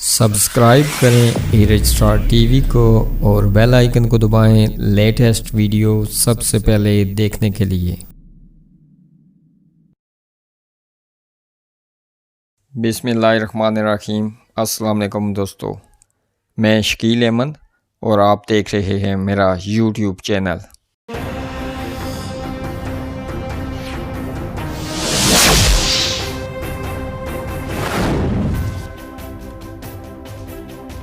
Subscribe करें हीरज star TV को और बेल आइकन को दबाएं लेटेस्ट वीडियो सबसे पहले देखने के लिए। बिस्मिल्लाहिर्रहमानिर्रहीम। अस्सलाम वालेकुम दोस्तों, मैं शकील अहमद और आप देख रहे हैं मेरा यूट्यूब चैनल।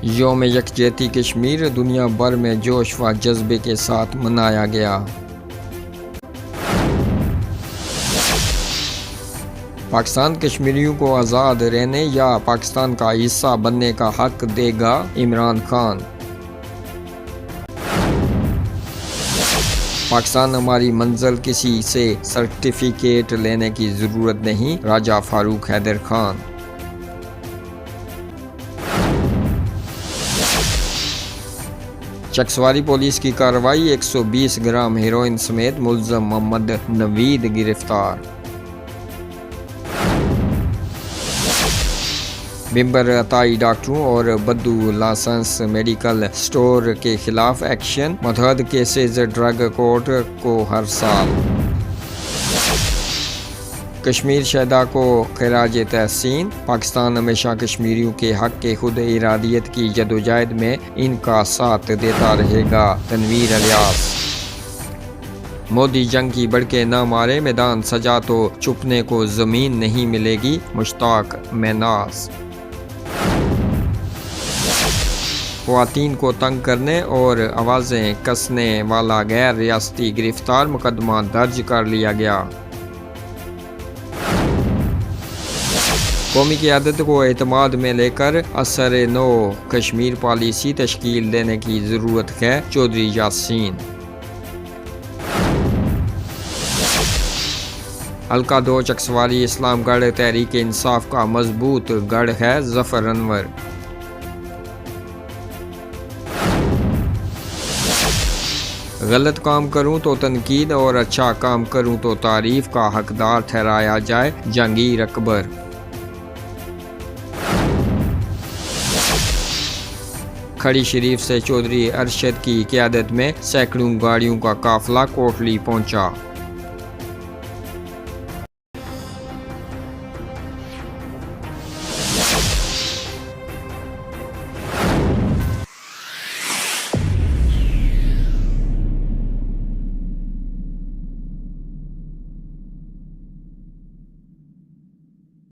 यौम यकजहती कश्मीर दुनिया भर में जोश व जज्बे के साथ मनाया गया। पाकिस्तान कश्मीरियों को आज़ाद रहने या पाकिस्तान का हिस्सा बनने का हक देगा इमरान खान। पाकिस्तान हमारी मंजिल, किसी से सर्टिफिकेट लेने की ज़रूरत नहीं, राजा फारूक हैदर खान। चकसवारी पुलिस की कार्रवाई, 120 ग्राम हेरोइन समेत मुलज़म मोहम्मद नवीद गिरफ्तार। बिम्बर अताई डॉक्टरों और बद्दू लाइसेंस मेडिकल स्टोर के खिलाफ एक्शन, मतहद केसेज ड्रग कोर्ट को हर साल। कश्मीर शहदा को खराज तहसीन, पाकिस्तान हमेशा कश्मीरियों के हक के खुद इरादियत की जदोजहद में इनका साथ देता रहेगा, तनवीर इलियास। मोदी जंग की बढ़के न मारे, मैदान सजा तो छुपने को ज़मीन नहीं मिलेगी, मुश्ताक मेनास। ख़वातीन को तंग करने और आवाज़ें कसने वाला गैर रियासती गिरफ्तार, मुकदमा दर्ज कर लिया गया। कौमी क़यादत को एतमाद में लेकर असर नो कश्मीर पॉलिसी तश्कील देने की ज़रूरत है, चौधरी यासीन। हल्का 2 चकसवारी इस्लामगढ़ तहरीक इंसाफ का मजबूत गढ़ है, जफर अनवर। गलत काम करूं तो तनकीद और अच्छा काम करूं तो तारीफ का हकदार ठहराया जाए, जहांगीर अकबर। खड़ी शरीफ से चौधरी अरशद की क़यादत में सैकड़ों गाड़ियों का काफिला कोटली पहुंचा।